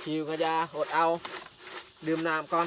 หิวก็จะอดเอาดื่มน้ำก่อน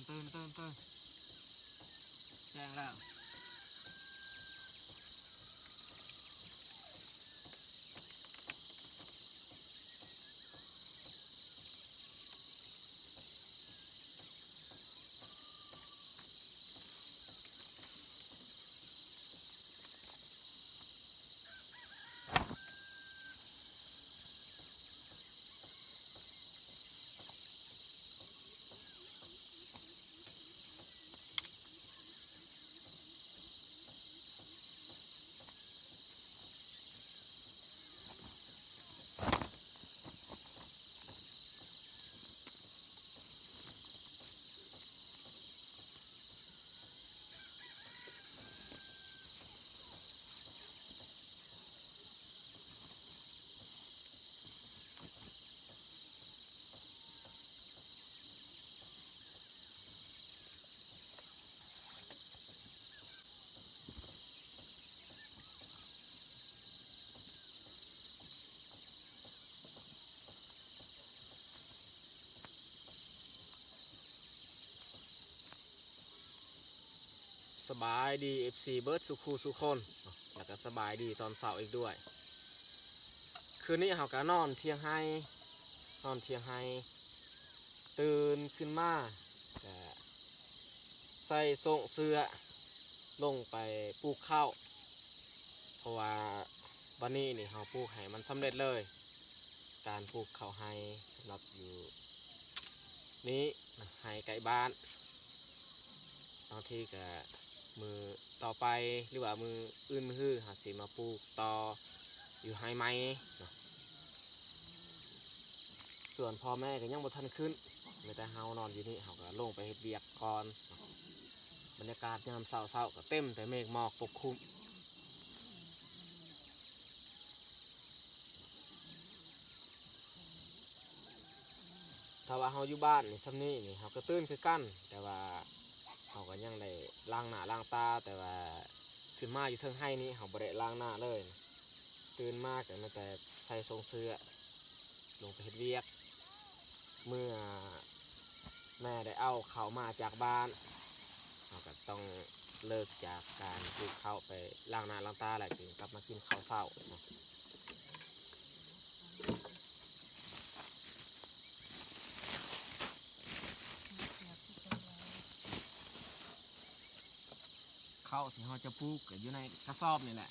ตื่นแจ้งแล้วสบายดี FC เบิร์ดสุขูสุคนแล้วก็สบายดีตอนเสาร์อีกด้วยคืนนี้เขาก็นอนเที่ยงให้ตื่นขึ้นมาก็ใส่ส่งเสื้อลงไปปลูกข้าวเพราะว่าวันนี้นี่เขาปลูกให้มันสำเร็จเลยการปลูกข้าวให้สำหรับอยู่นี้ให้ไก่บ้านบางทีก็มือต่อไปหรือว่ามืออื่นมือฮื้อหาสิมาปลูกต่ออยู่ให้ไหมส่วนพ่อแม่ก็ยังบ่ทันขึ้นไม่แต่เฮานอนอยู่นี่เฮาก็ลงไปเฮ็ดเวียกก่อนบรรยากาศยามเช้าๆก็เต็มแต่เมฆหมอกปกคลุมถ้าว่าเฮาอยู่บ้านนี่ซ้ำนี้นี่เฮาก็ตื่นคือกันแต่ว่าเฮาก็ยังได้ล้างหน้าล้างตาแต่ว่าขึ้นมาอยู่เทิงไห้นี้เฮาบ่ได้ล้างหน้าเลยตื่นมาก็มีแต่ใส่ทรงเสื้อลงไปเฮ็ดเวียกเมื่อแม่ได้เอาเขามาจากบ้านเราก็ต้องเลิกจากการปลูกเขาไปล้างหน้าล้างตาแหละจึงกลับมากินข้าวเช้าข้าวที่เราจะปลูกก็อยู่ในกระสอบนี่แหละ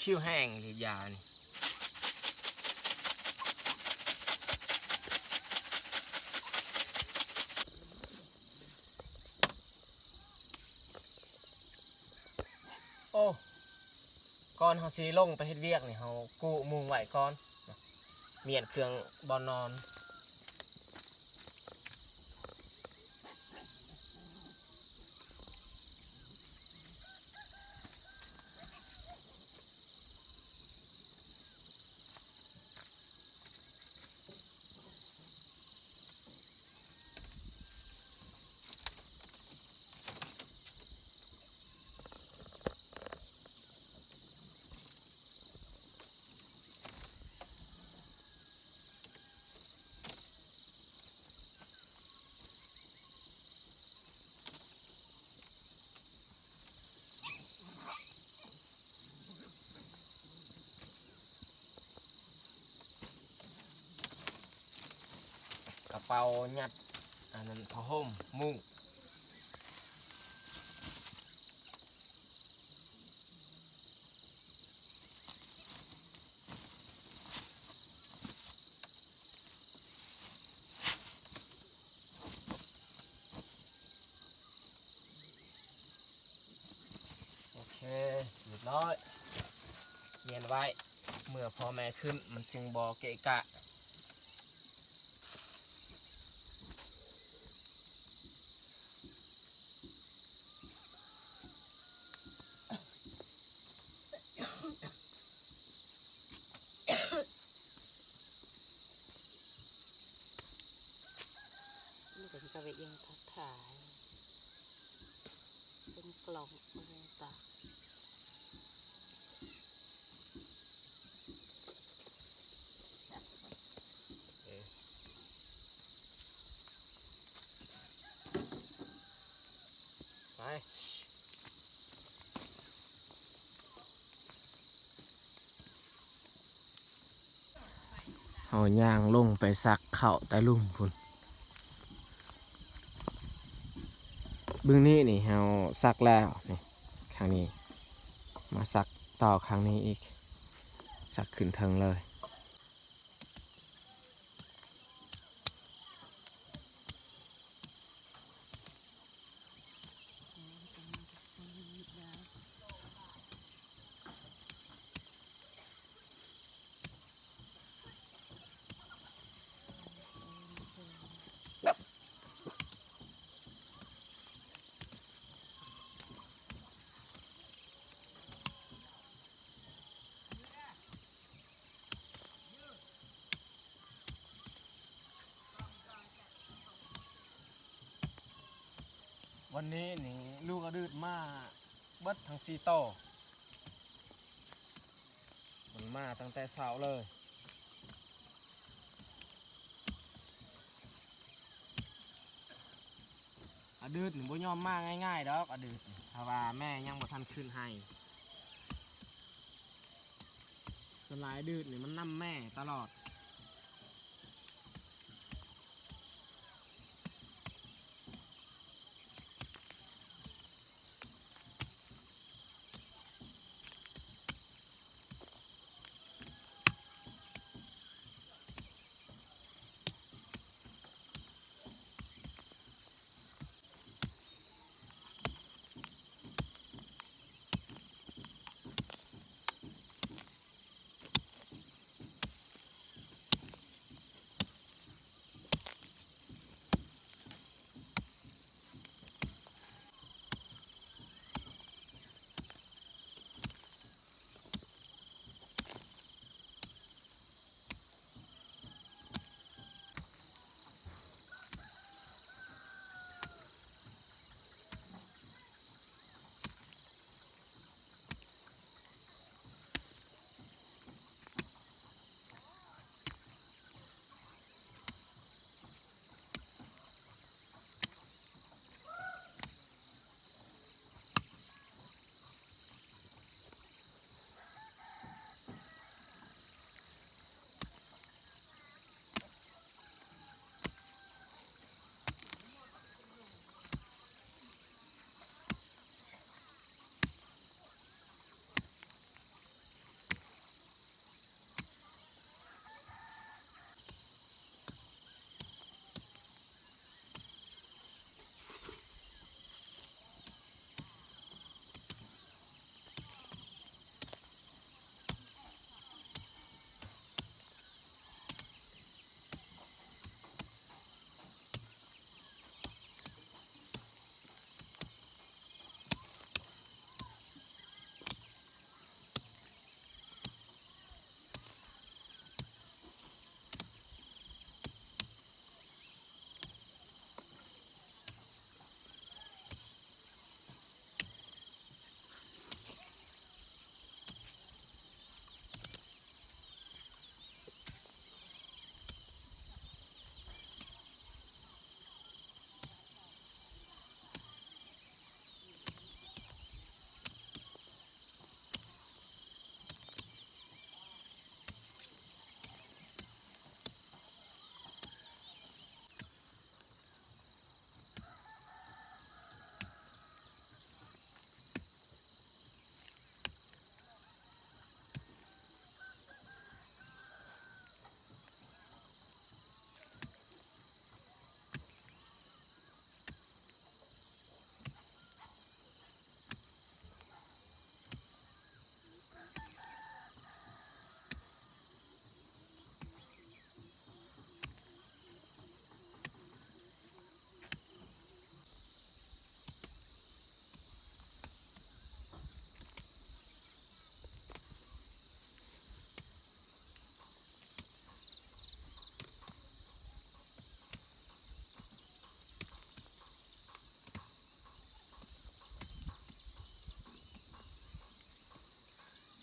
ชิวแห้งหรือยานี่โอ้ก่อนเขาสิลงไปเฮ็ดเวียกนี่เขากู้มุงไว้ก่อนเมียนเครื่องบอนนอนกระเป๋ายัดอันนั้นผ้าห่มมุ้งโอเคเรียบร้อยเมียนไว้เมื่อพ่อแม่ขึ้นมันจึงบ่เกะกะมันเป็นกระเวยังทักทายเป็นกล่องอะไรต่างไปเอาย่างลงไปซักเข่าแต่ลุ่มพุ่นเบื้องนี้นี่เราซักแล้วนี่ครั้งนี้มาซักต่อครั้งนี้อีกซักขึ้นเทิงเลยวันนี้นี่ลูกกระดืดมาเบิดทั้ง4โตวมันมาตั้งแต่เช้าเลยอดืดหนึ่งบ่ยอมมาง่ายๆดอกอดืดเพราะว่าแม่ยังบ่ทันขึ้นให้สลายดืดนี่มันนำแม่ตลอด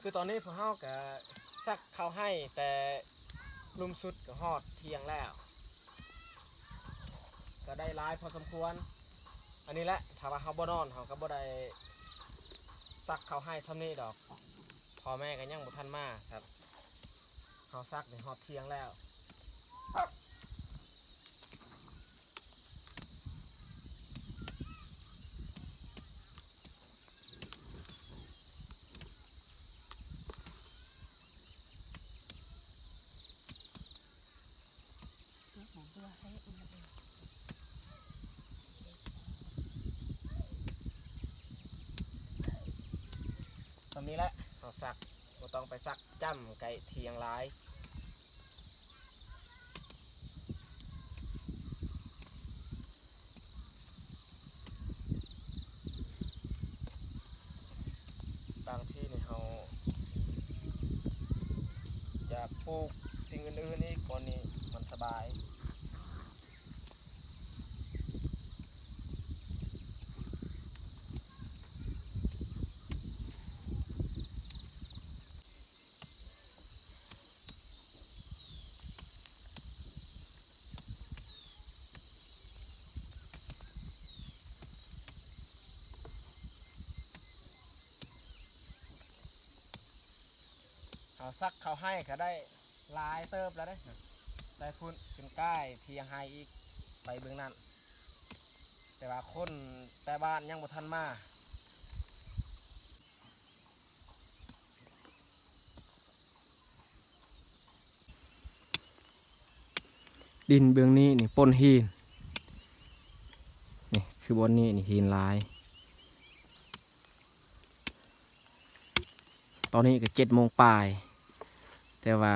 คือตอนนี้พวกเฮาก็ซักข้าวให้แต่ลุมสุดก็ฮอดเที่ยงแล้ว ก็ได้หลายพอสมควร อันนี้แหละถ้าว่าเฮาบ่นอนเฮาก็บ่ได้ซักข้าวให้ซ้ำนี้ดอกพ่อแม่ก็ยังบ่ทันมาครับเฮาซักนี่ฮอดเที่ยงแล้ว ผมเพื่อให้อุณหภูมิ ตอนนี้แหละเฮาซักบ่ต้องไปซักจ้ำไก่เที่ยงหลายบางที่นี่เฮาอยากปลูกสิ่งอื่นๆอีกบนนี้มันสบายเฮาซักเขาให้ก็ได้หลายเติบแล้วเด้ได้พุ่นขึ้นใกล้เที่ยงให้อีกไปเบื้องนั้นแต่ว่าคนแต่บ้านยังบ่ทันมาดินเบื้องนี้นี่ปนหินนี่คือบนนี้นี่หินหลายตอนนี้ก็7 โมงปลายแต่ว่า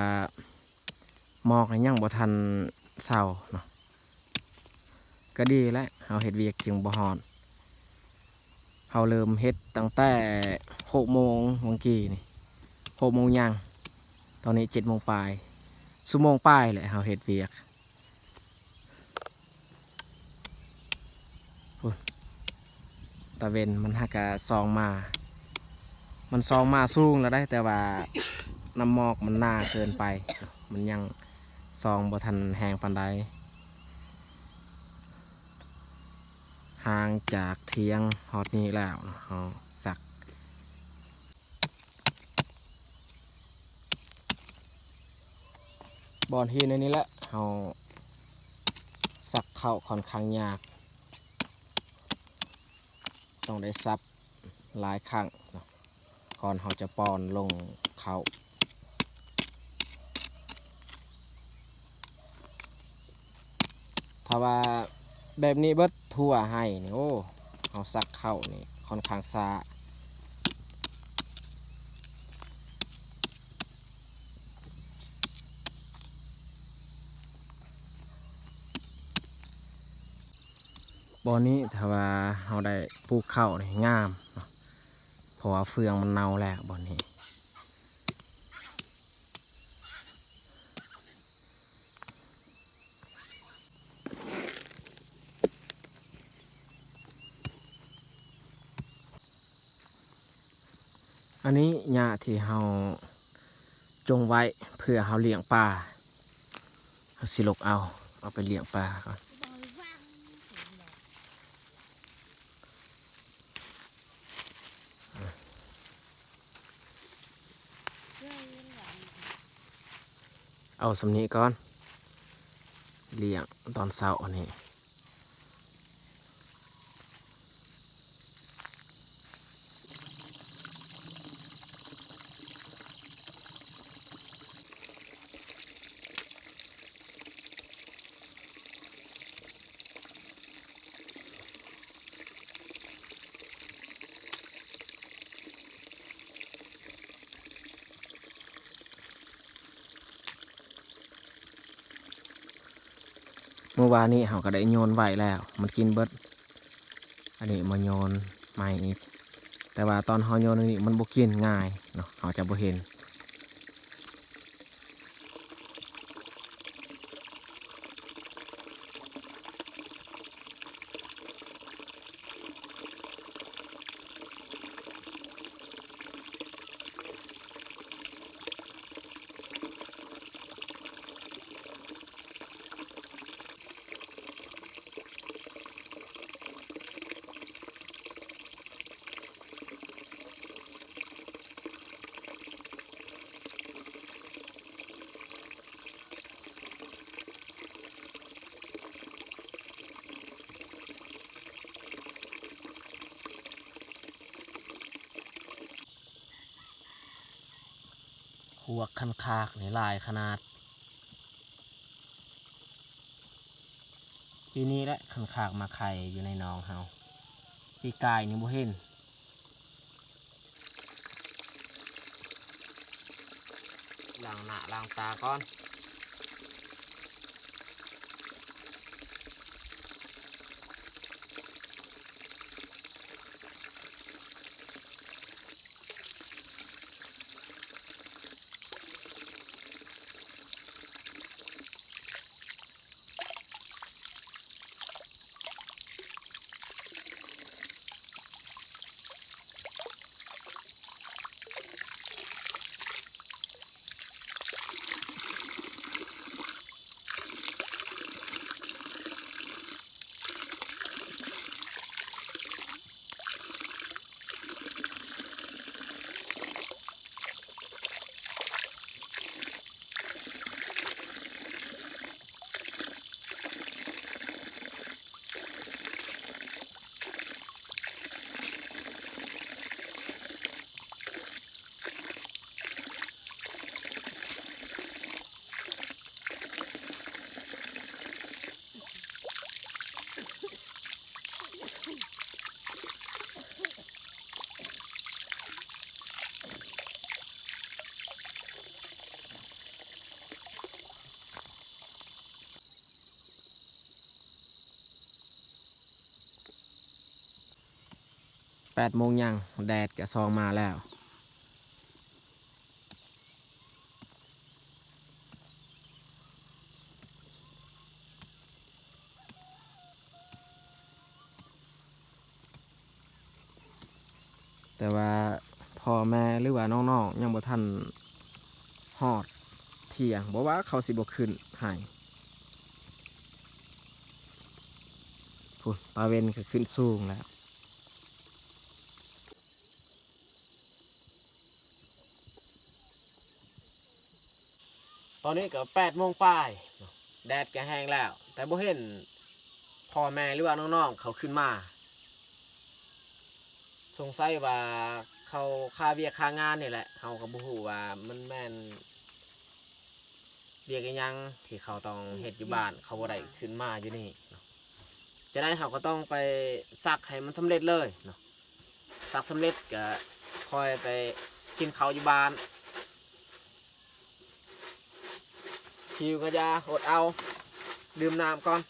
หมอกนี่ยังบ่ทันเศร้าเนาะก็ดีแล้วเฮาเฮ็ดเวียกจึงบ่ฮ้อนเฮาเริ่มเฮ็ดตั้งแต่6 โมงเมื่อกี้นี่6 โมงยังตอนนี้7 โมงปลายชั่วโมงปลายแหละเฮาเฮ็ดเวียกตะเวนมันหักกะซองมามันซองมาสูงแล้วได้แต่ว่าน้ำหมอกมันหนาเกินไปมันยังซองบ่ทันแห้งปานใดห่างจากเที่ยงฮอดนี้แล้วเนาะเฮาสักบอนที่ในนี้แหละเฮาสักเข้าค่อนข้างยากต้องได้ซับหลายครั้งเนาะก่อนเฮาจะป้อนลงเข้าถ้าว่าแบบนี้เบิดทั่วให้นี่โอ้เฮาซักเข้านี่ค่อนข้างช้าบอนนี้ถ้าว่าเฮาได้ปลูกข้าวนี่งามเนาะเพราะว่าเฟืองมันเน่าแล้วบอนนี้อันนี้หญ้าที่เฮาจงไว้เพื่อเฮาเลี้ยงปลาเฮาสิลกเอาไปเลี้ยงปลาก่อนเอาสำนี้ก่อนเลี้ยงตอนเช้าอันนี้เมื่อวานนี้เขาก็ได้โยนไว้แล้วมันกินเบิดอันนี้มาโยนใหม่อีกแต่ว่าตอนเขาโยนอันนี้มันบ่กินง่ายเนาะเขาจะบ่เห็น หัวคันคากนี่ลายขนาดปีนี้แหละคันคากมาไข่อยู่ในหนองเฮาปีกายนี่บ่เห็นล้างหน้าล้างตาก่อน 8 โมงยังแดดก็ซองมาแล้ว แต่ว่าพ่อแม่หรือว่าน้องๆยังบ่ทันฮอดเที่ยงบ่ว่าเขาสิบ่ขึ้นให้พุ่นปลาเวนก็ขึ้นสูงแล้ว ตอนนี้ก็8 โมงปลายเนาะแดดก็แห้งแล้ว แต่บ่เห็นพ่อแม่หรือว่าน้องๆเขาขึ้นมา สงสัยว่าเขาค่าเวียกค่างานนี่แหละเฮาก็บ่ฮู้ว่ามันแม่นเวียกอิหยังที่เขาต้องเฮ็ดอยู่บ้านเขาบ่ได้ขึ้นมาอยู่นี่เนาะจะได้เขาก็ต้องไปซักให้มันสำเร็จเลยเนาะซักสำเร็จก็ค่อยไปกินข้าวอยู่บ้านหิวก็อย่าอดเอาดื่มน้ำก่อน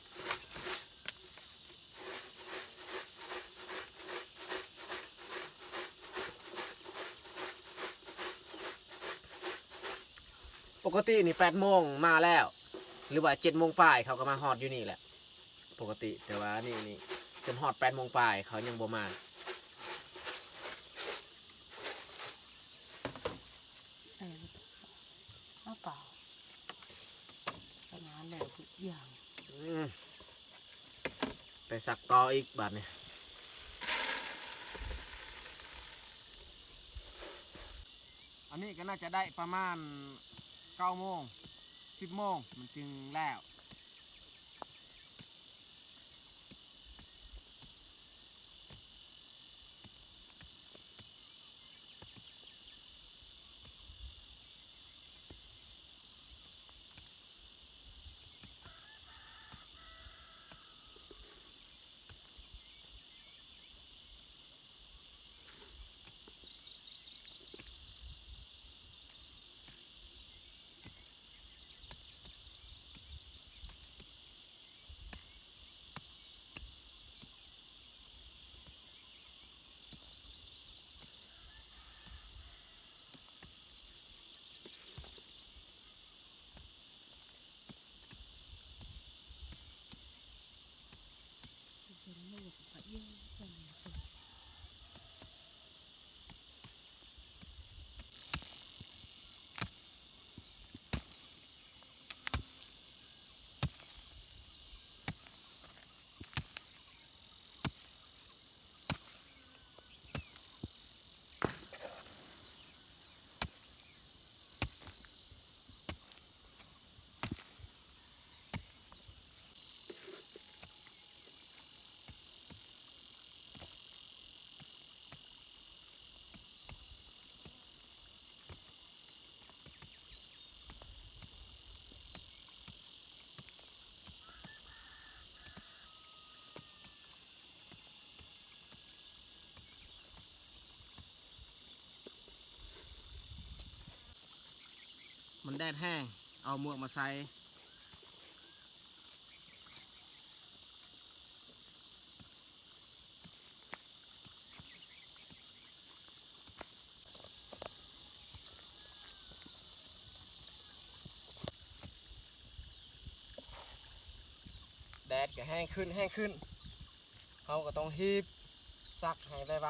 ปกตินี่8 โมงมาแล้ว หรือว่า7 โมงปลายเขาก็มาฮอดอยู่นี่แหละปกติแต่ว่านี่จนฮอด8 โมงปลายเขายังบ่มา เอาเปล่าทำงานแล้วทุกอย่าง ไปสักต่ออีกบาทนี่อันนี้ก็น่าจะได้ประมาณ9 โมง 10 โมงมันจึงแล้ว มันแดดแห้งเอาหมวกมาใส่แดดก็แห้งขึ้นเขาก็ต้องฮีบซักให้ไว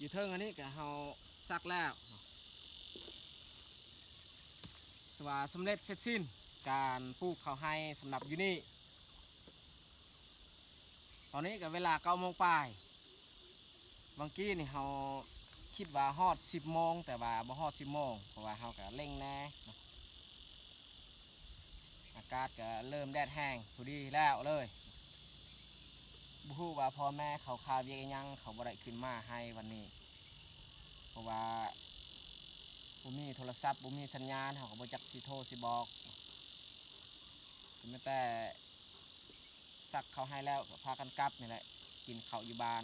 อยู่เทิงอันนี้ก็เขาซักแล้วแต่ว่าสำเร็จเสร็จสิ้นการปลูกข้าวไห้สำหรับอยู่นี่ตอนนี้ก็เวลา9 โมงปลายบางกี้นี่เขาคิดว่าฮอด10 โมงแต่ว่าบ่ฮอด10 โมงเพราะว่าเขาก็เร่งแน่เนาะอากาศก็เริ่มแดดแห้งพอดีแล้วเลยบ่ฮู้ว่าพ่อแม่เขาคาเวียกอิหยังเขาบ่ได้ขึ้นมาให้วันนี้เพราะว่าบ่มีโทรศัพท์บ่มีสัญญาณเขาก็บ่จักสิโทรสิบอกแต่ซักเขาให้แล้วก็พากันกลับนี่แหละกินข้าวอยู่บ้าน